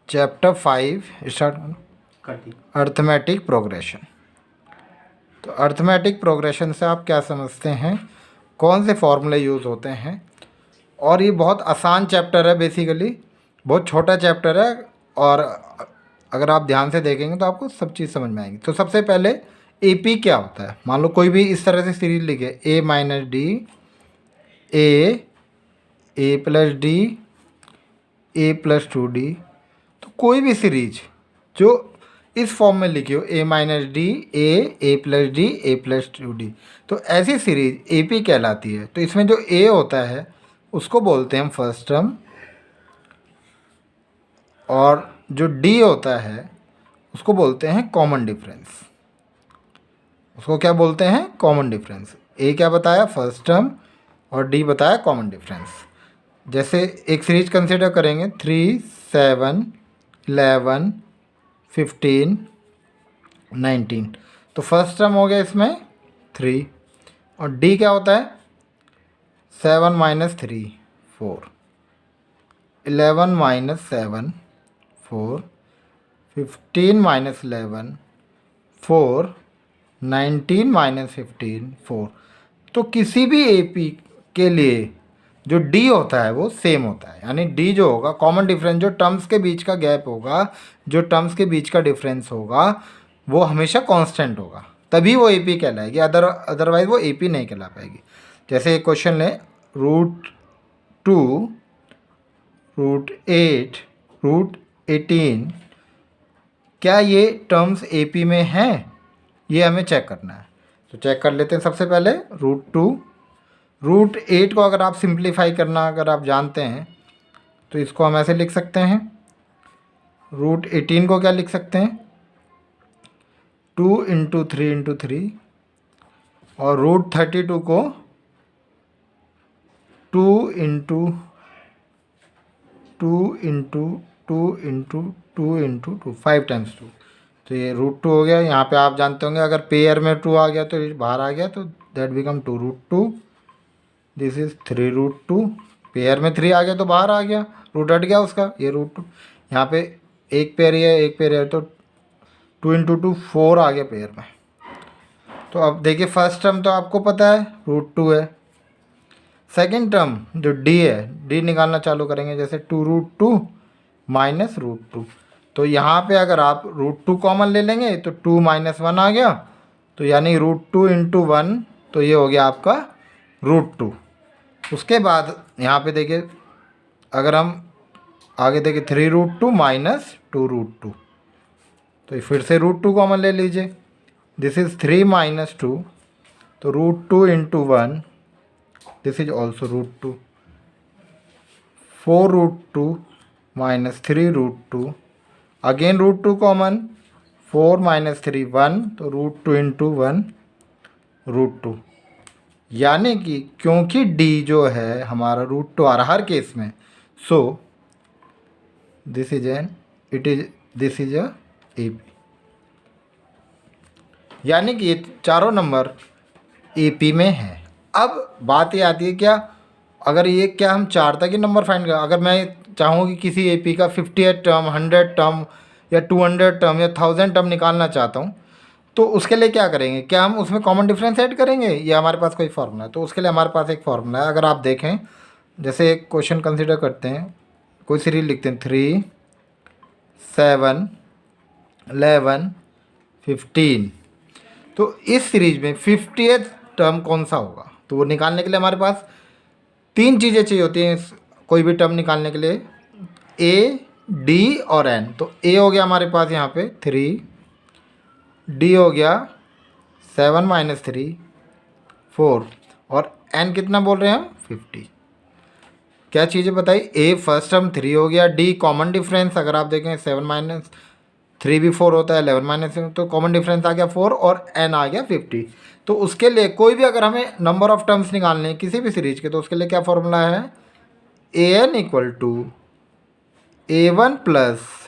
Chapter 5 start. Arithmetic progression. तो arithmetic progression से आप क्या समझते हैं, कौन से फॉर्मूले यूज़ होते हैं। और ये बहुत आसान चैप्टर है, बेसिकली बहुत छोटा चैप्टर है, और अगर आप ध्यान से देखेंगे तो आपको सब चीज़ समझ में आएगी। तो सबसे पहले AP क्या होता है। मान लो कोई भी इस तरह से सीरीज लिखे A - D, A + D, A + 2D। तो कोई भी सीरीज जो इस फॉर्म में लिखी हो A - D, A + D, A + 2D, तो ऐसी सीरीज AP कहलाती है। तो इसमें जो A होता है उसको बोलते हैं हम फर्स्ट टर्म, और जो D होता है उसको बोलते हैं कॉमन डिफरेंस। उसको क्या बोलते हैं, कॉमन डिफरेंस। A क्या बताया, फर्स्ट टर्म, और D बताया कॉमन डिफरेंस। जैसे एक सीरीज कंसिडर करेंगे 3, 7, 11, 15, 19। तो फर्स्ट टर्म हो गया इसमें 3, और D क्या होता है 7 - 3 4, 11 - 7 4, 15 - 11 4, 19 - 15 4। तो किसी भी AP के लिए जो D होता है वो सेम होता है, यानी D जो होगा कॉमन डिफरेंस, जो टर्म्स के बीच का गैप होगा, जो टर्म्स के बीच का डिफरेंस होगा वो हमेशा कांस्टेंट होगा, तभी वो AP कहलाएगी। अदरवाइज वो AP नहीं कहला पाएगी। जैसे एक क्वेश्चन ले, √2, √8, √18, क्या ये टर्म्स AP में हैं, ये हमें चेक करना है। तो चेक कर लेते हैं। सबसे पहले √2, √8 को अगर आप सिंप्लीफाई करना अगर आप जानते हैं तो इसको हम ऐसे लिख सकते हैं। √18 को क्या लिख सकते हैं, 2 × 3 × 3, और √32 को 2 × 2 × 2 × 2 × 2, 5 टाइम्स 2। तो ये √2 हो गया। यहाँ पे आप जानते होंगे अगर पेयर में 2 आ गया तो ये बाहर आ गया, तो that become 2√2। This is 3√2। Pair में 3 आ गया तो बाहर आ गया, रूट हट गया उसका, ये √2। यहाँ पे एक पेयर है, एक पेयर है, तो 2 × 2 4 आ गया पेयर में। तो अब देखिए फर्स्ट टर्म तो आपको पता है √2 है। सेकंड टर्म जो D है, D निकालना चालू करेंगे। जैसे 2√2 - √2, तो यहाँ पे अगर आप √2 कॉमन ले लेंगे तो 2 - 1 आ गया, तो यानी √2 × 1, तो ये हो गया आपका √2। उसके बाद यहाँ पे देखिए अगर हम आगे देखें 3√2 - 2√2, तो फिर से √2 कॉमन ले लीजिए। दिस इज़ 3 - 2, तो √2 × 1, this is also √2। 4√2 - 3√2, again √2 common, 4 - 3 1, तो √2 × 1 √2। यानी कि क्योंकि D जो है हमारा √2 आ रहा हर केस में, सो दिस इज अ AP। यानी कि ये चारों नंबर AP में है। अब बात ये आती है क्या, अगर ये क्या हम 4 तक ही नंबर फाइंड कर, अगर मैं चाहूँ कि किसी AP का 58 टर्म, 100 टर्म, या 200 टर्म, या 1000 टर्म निकालना चाहता हूँ, तो उसके लिए क्या करेंगे, क्या हम उसमें कॉमन डिफरेंस ऐड करेंगे या हमारे पास कोई फार्मूला है। तो उसके लिए हमारे पास एक फार्मूला है। अगर आप देखें, जैसे एक क्वेश्चन कंसिडर करते हैं, कोई सीरीज लिखते हैं 3, 7, 11, 15। तो इस सीरीज में 50th टर्म कौन सा होगा, तो वो निकालने के लिए हमारे पास 3 चीज़ें चाहिए होती हैं कोई भी टर्म निकालने के लिए, A, D और N। तो A हो गया हमारे पास यहाँ पे 3, D हो गया 7 - 3 4, और N कितना बोल रहे हैं हम 50। क्या चीज़ें बताई, A फर्स्ट टर्म 3 हो गया, D कॉमन डिफरेंस, अगर आप देखें 7 - 3 भी 4 होता है, 11 - 7 तो कॉमन डिफरेंस आ गया 4, और N आ गया 50। तो उसके लिए कोई भी अगर हमें नंबर ऑफ टर्म्स निकालने हैं किसी भी सीरीज के, तो उसके लिए क्या फॉर्मूला है, AN = A1 +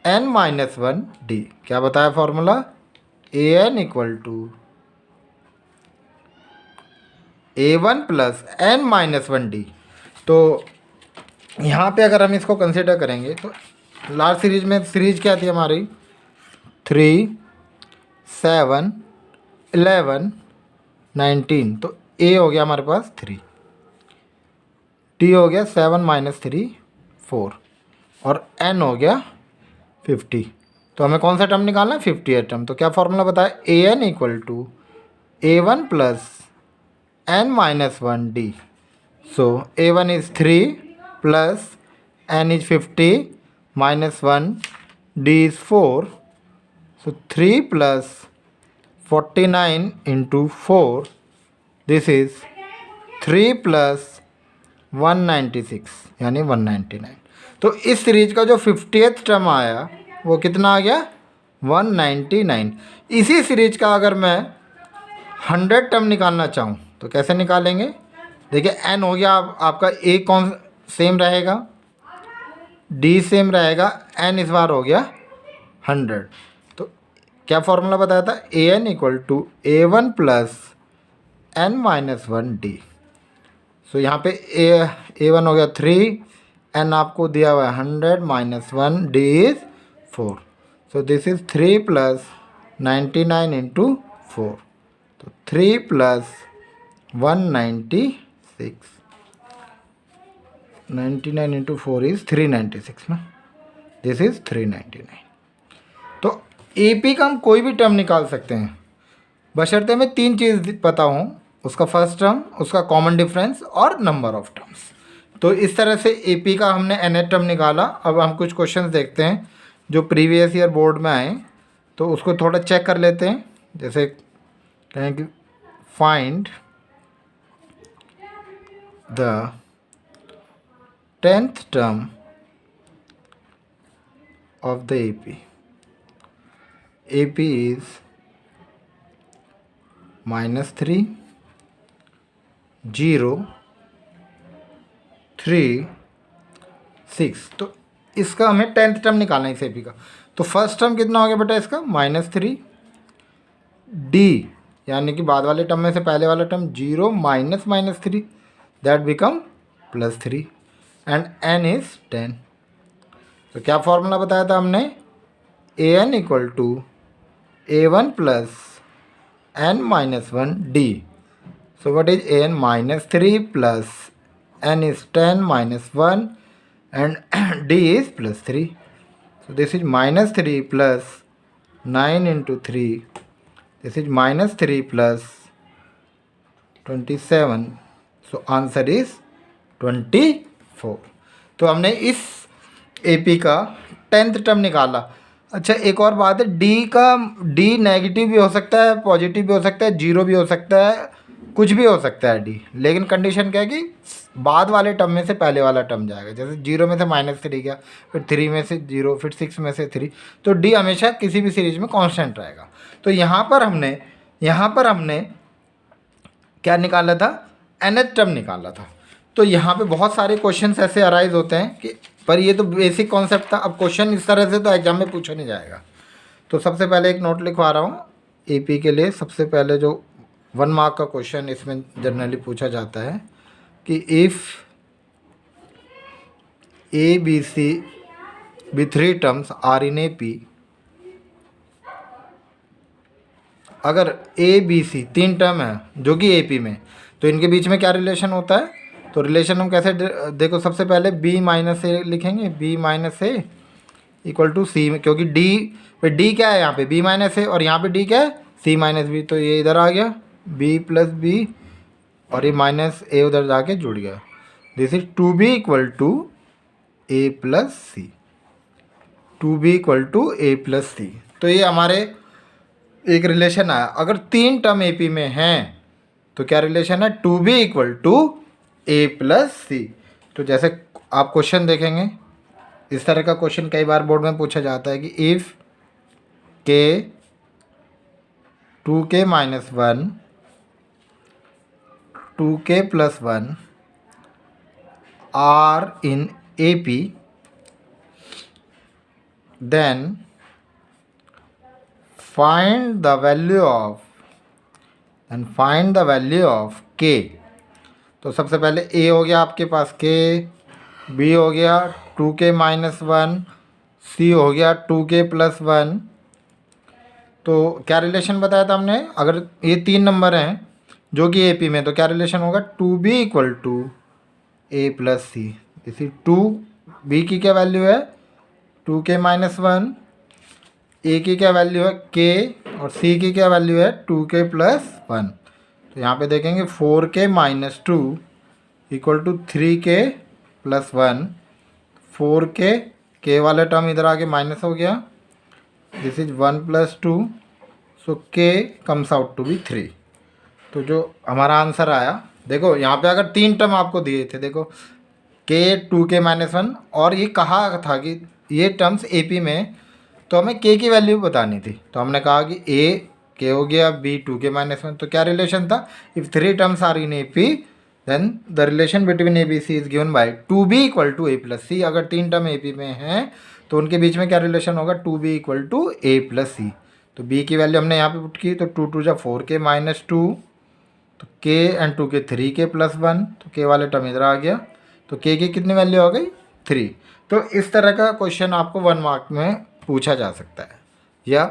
N - 1 D। क्या बताया formula, AN = A1 + N - 1 D। तो यहाँ पे अगर हम इसको कंसिडर करेंगे तो लास्ट सीरीज में सीरीज क्या थी हमारी 3, 7, 11, 19। तो ए हो गया हमारे पास 3, टी हो गया 7 - 3 4 और एन हो गया 50। तो हमें कौन सा टर्म निकालना है 50th टर्म। तो क्या फॉर्मूला बताया A N equal to A1 plus n-1 d। So A1 is 3 plus n is 50 minus 1 d is 4. So 3 plus 49 into 4, this is 3 plus 196 यानी 199। तो इस सीरीज का जो 50th टर्म आया वो कितना आ गया 199। इसी सीरीज का अगर मैं 100 टर्म निकालना चाहूँ तो कैसे निकालेंगे। देखिए एन हो गया आपका ए कौन सेम रहेगा, डी सेम रहेगा, एन इस बार हो गया 100। तो क्या फॉर्मूला बताया था A N equal to A1 plus n-1 d। So यहाँ पे A1 हो गया 3, एन आपको दिया हुआ है 100 - 1 d is 4। So this is 3 plus 99 into 4। तो 3 प्लस 196, 99 इंटू 4 इज़ 396 ना, दिस इज़ 399। तो AP का हम कोई भी टर्म निकाल सकते हैं बशर्ते हमें 3 चीज़ पता हों, उसका फर्स्ट टर्म, उसका कॉमन डिफरेंस और नंबर ऑफ टर्म्स। तो इस तरह से AP का हमने nth टर्म निकाला। अब हम कुछ क्वेश्चंस देखते हैं जो प्रीवियस ईयर बोर्ड में आए, तो उसको थोड़ा चेक कर लेते हैं। जैसे कहें कि find the 10th term of the AP. AP is -3, 0, 3, 6। तो इसका हमें 10th टर्म निकालना है इस AP का। तो फर्स्ट टर्म कितना हो गया बेटा इसका -3, D यानी कि बाद वाले टर्म में से पहले वाला term 0 - -3 that become +3 and n is 10। तो क्या फॉर्मूला बताया था हमने an equal to A1 plus n-1 d। So what is an -3 plus n is 10 - 1 and d is +3। So this is -3 plus 9 into 3, this is -3 plus 27। So answer is 24। तो हमने इस AP का 10th term निकाला। अच्छा एक और बात है, D नेगेटिव भी हो सकता है, पॉजिटिव भी हो सकता है, 0 भी हो सकता है, कुछ भी हो सकता है D। लेकिन कंडीशन क्या है कि बाद वाले टर्म में से पहले वाला टर्म जाएगा। जैसे 0 में से -3 गया, फिर 3 में से 0, फिर 6 में से 3। तो D हमेशा किसी भी सीरीज में कांस्टेंट रहेगा। तो यहाँ पर हमने क्या निकाला था nth टर्म निकाला था। तो यहाँ पे बहुत सारे क्वेश्चंस ऐसे अराइज होते हैं कि पर ये तो बेसिक कॉन्सेप्ट था। अब क्वेश्चन इस तरह से तो एग्जाम में पूछा नहीं जाएगा। तो सबसे पहले एक नोट लिखवा रहा हूँ AP के लिए। सबसे पहले जो 1 मार्क का क्वेश्चन इसमें जनरली पूछा जाता है कि इफ़ ABC भी 3 टर्म्स आर इन AP, अगर ABC 3 टर्म है जो कि AP में, तो इनके बीच में क्या रिलेशन होता है। तो रिलेशन हम कैसे देखो, सबसे पहले B - A लिखेंगे, B - A equal to C में, क्योंकि D क्या है यहाँ पे B - A और यहाँ पे D क्या है C - B। तो ये इधर आ गया B + B और ये -A उधर जाके जुड़ गया। This is 2B equal to A + C, 2B equal to A + C। तो ये हमारे एक रिलेशन आया। अगर 3 टर्म AP में हैं तो क्या रिलेशन है 2B equal to A + C। तो जैसे आप क्वेश्चन देखेंगे, इस तरह का क्वेश्चन कई बार बोर्ड में पूछा जाता है कि if K 2K - 1 2K + 1 are in AP, then find the value of K। तो सबसे पहले A हो गया आपके पास K, B हो गया 2K - 1 सी हो गया 2k+1। तो क्या रिलेशन बताया था हमने, अगर ये 3 नंबर हैं जो कि AP में, तो क्या रिलेशन होगा, 2b = a+c। इसी 2b की क्या वैल्यू है 2k-1, a की क्या वैल्यू है k, और c की क्या वैल्यू है 2k+1। तो यहाँ पे देखेंगे 4k-2 = 3k+1। 4k, k वाला टर्म इधर आके माइनस हो गया, this is 1+2, so k comes out to be 3। तो जो हमारा आंसर आया, देखो यहाँ पे अगर 3 टर्म आपको दिए थे, देखो k 2k-1, और ये कहा था कि ये टर्म्स AP में, तो हमें k की वैल्यू बतानी थी। तो हमने कहा कि a k हो गया, b 2k-1। तो क्या रिलेशन था, if 3 terms are in AP then the relation between ABC is given by 2b = a+c। अगर 3 टर्म AP में हैं तो उनके बीच में क्या रिलेशन होगा, 2b = a+c। तो b की वैल्यू हमने यहाँ पे पुट की, तो 2 2 4k-2, तो k एंड 2k 3k+1, तो k वाले टर्म इधर आ गया, तो k की कितनी वैल्यू आ गई 3। तो इस तरह का क्वेश्चन आपको 1 मार्क में पूछा जा सकता है या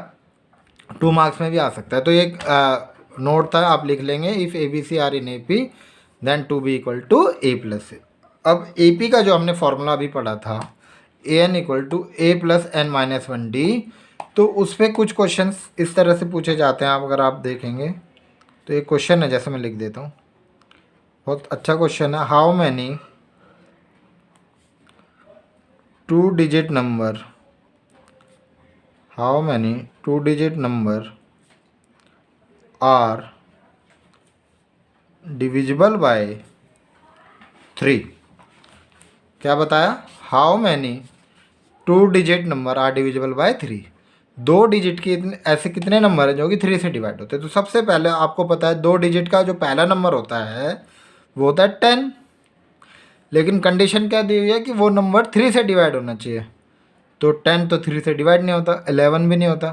2 मार्क्स में भी आ सकता है। तो एक नोट था, आप लिख लेंगे, if ABC are in AP then 2b = a+c। अब AP का जो हमने फॉर्मूला अभी पढ़ा था, an = a+n-1d, तो उस पर कुछ क्वेश्चंस इस तरह से पूछे जाते हैं। आप अगर आप देखेंगे तो एक क्वेश्चन है, जैसे मैं लिख देता हूँ, बहुत अच्छा क्वेश्चन है। How many 2-digit number, how many 2-digit number are divisible by 3? क्या बताया, how many 2-digit number are divisible by 3। 2 digit के ऐसे कितने नंबर हैं जो कि 3 से डिवाइड होते हैं। तो सबसे पहले आपको पता है 2 डिजिट का जो पहला नंबर होता है वो होता है 10, लेकिन कंडीशन क्या दी हुई है कि वो नंबर 3 से डिवाइड होना चाहिए। तो 10 तो 3 से डिवाइड नहीं होता, 11 भी नहीं होता।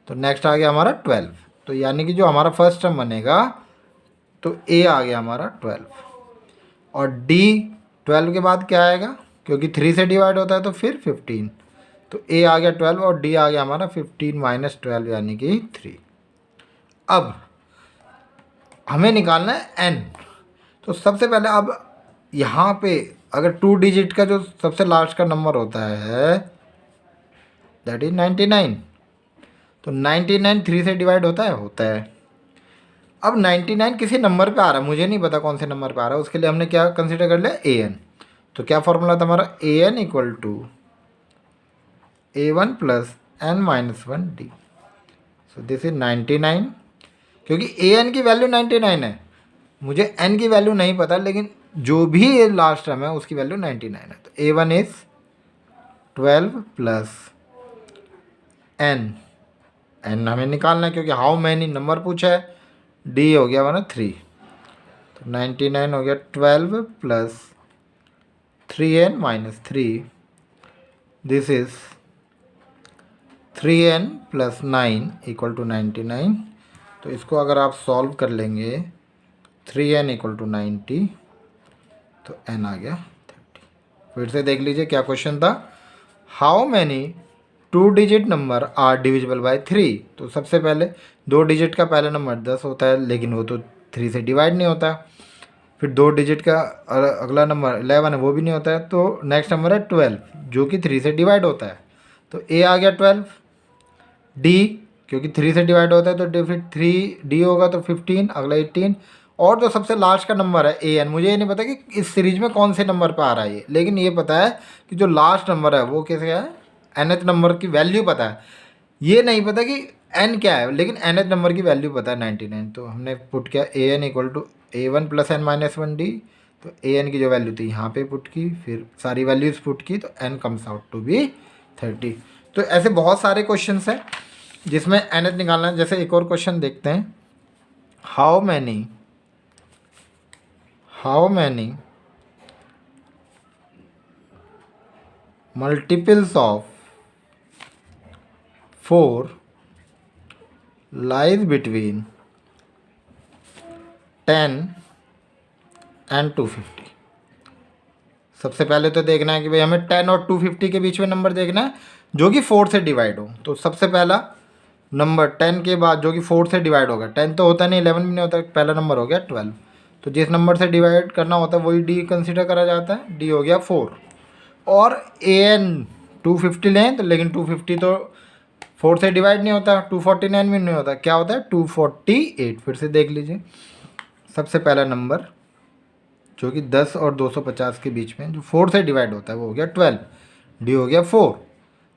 तो नेक्स्ट आ गया हमारा 12। तो यानी कि जो हमारा फर्स्ट टर्म बनेगा, तो A आ गया हमारा 12, और D 12 के बाद क्या आएगा, क्योंकि 3 से डिवाइड होता है तो फिर 15। तो A आ गया 12 और D आ गया हमारा 15 - 12 यानी कि 3। अब हमें निकालना है N। तो सबसे पहले अब यहाँ पे अगर 2 डिजिट का जो सबसे लास्ट का नंबर होता है दैट इज 99। तो 99 3 से डिवाइड होता है। अब 99 किसी नंबर पे आ रहा है, मुझे नहीं पता कौन से नंबर पे आ रहा है, उसके लिए हमने क्या कंसीडर कर लिया, an। तो क्या फॉर्मूला था हमारा, an = a1 + n-1d। So this is 99, क्योंकि an की वैल्यू 99 है, मुझे n की वैल्यू नहीं पता, लेकिन जो भी ये लास्ट टर्म है उसकी वैल्यू 99 है। तो a1 इज 12 + n हमें निकालना है, क्योंकि हाउ मैनी नंबर पूछा है। d हो गया हमारा 3, तो 99 हो गया 12 + 3n-3, दिस इज 3n + 9 = 99। तो इसको अगर आप सॉल्व कर लेंगे, 3n = 90, तो n आ गया 30। फिर से देख लीजिए क्या क्वेश्चन था, how many 2 digit number are divisible by 3। तो सबसे पहले 2 डिजिट का पहला नंबर 10 होता है, लेकिन वो तो 3 से डिवाइड नहीं होता। फिर 2 डिजिट का अगला नंबर 11 है, वो भी नहीं होता है। तो नेक्स्ट नंबर है 12 जो कि 3 से डिवाइड होता है। तो a आ गया 12, d क्योंकि 3 से डिवाइड होता है तो फिर 3d होगा, तो 15, अगला 18, और जो सबसे लास्ट का नंबर है an। मुझे ये नहीं पता कि इस सीरीज में कौन से नंबर पे आ रहा है ये, लेकिन ये पता है कि जो लास्ट नंबर है वो कैसे है, nth नंबर की वैल्यू पता है। ये नहीं पता कि n क्या है, लेकिन nth नंबर की वैल्यू पता है 99। तो हमने पुट किया an = a1 + n-1d। तो an की जो वैल्यू थी यहाँ पे पुट की, फिर सारी वैल्यूज़ पुट की, तो n comes out to be 30। तो ऐसे बहुत सारे क्वेश्चंस हैं जिसमें nth निकालना है। जैसे एक और क्वेश्चन देखते हैं, how many multiples of 4 lies between 10 and 250। सबसे पहले तो देखना है कि भाई हमें 10 और 250 के बीच में नंबर देखना है जो कि 4 से डिवाइड हो। तो सबसे पहला नंबर 10 के बाद जो कि 4 से डिवाइड होगा, 10 तो होता नहीं, 11 भी नहीं होता, पहला नंबर हो गया 12। तो जिस नंबर से डिवाइड करना होता है वही डी कंसिडर करा जाता है, डी हो गया 4। और ए एन 250 लें तो, लेकिन 250 तो 4 से डिवाइड नहीं होता, 249 भी नहीं होता, क्या होता है 248। फिर से देख लीजिए, सबसे पहला नंबर जो कि 10 और 250 के बीच में जो 4 से डिवाइड होता है वो हो गया 12, डी हो गया 4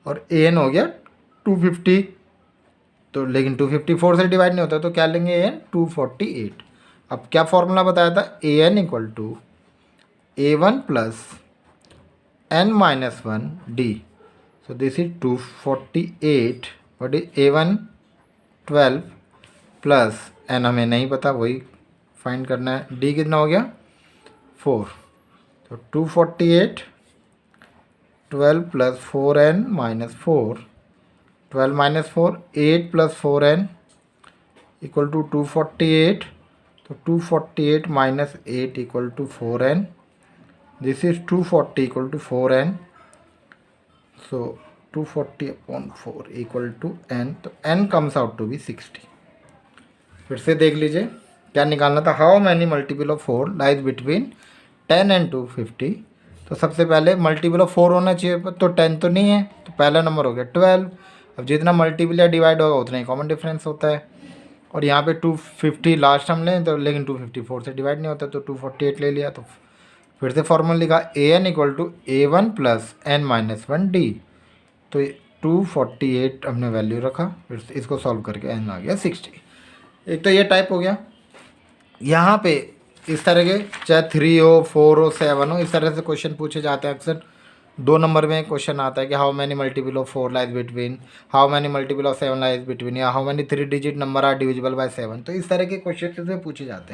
और ए एन हो गया 250। तो लेकिन 254 से डिवाइड नहीं होता, तो क्या लेंगे ए एन 248। अब क्या फॉर्मूला बताया था, A N equal to A1 plus n minus 1 D. So this is 248, what is A1 12 plus n हमें नहीं पता, वही फाइंड करना है, डी कितना हो गया 4। तो 248 12 plus 4n minus 4, 12 minus 4 8 plus 4n equal to 248। तो 248 minus 8 equal to 4n, this is 240 equal to 4n। So 240 upon 4 equal to n, तो n comes out to be 60। फिर से देख लीजिए क्या निकालना था, how many multiple of 4 lies between 10 and 250। तो सबसे पहले मल्टीपल ऑफ 4 होना चाहिए, तो 10 तो नहीं है, तो पहला नंबर हो गया 12। अब जितना मल्टीपल या डिवाइड होगा उतना ही कॉमन डिफरेंस होता है। और यहाँ पे 250 लास्ट हम लें तो, लेकिन 254 से डिवाइड नहीं होता, तो 248 ले लिया। तो फिर से फॉर्मूला लिखा, A N equal to A1 plus n minus 1 D. तो 248 हमने वैल्यू रखा, फिर से इसको सॉल्व करके n आ गया 60। एक तो ये टाइप हो गया। यहाँ पे इस तरह के चाहे 3 हो 4 हो 7 हो, इस तरह से क्वेश्चन पूछे जाते हैं अक्सर। 2 नंबर में क्वेश्चन आता है कि how many multiple of 4 lies between, how many multiple of 7 lies between, या how many 3 digit number are divisible by 7। तो इस तरह के क्वेश्चन से पूछे जाते हैं।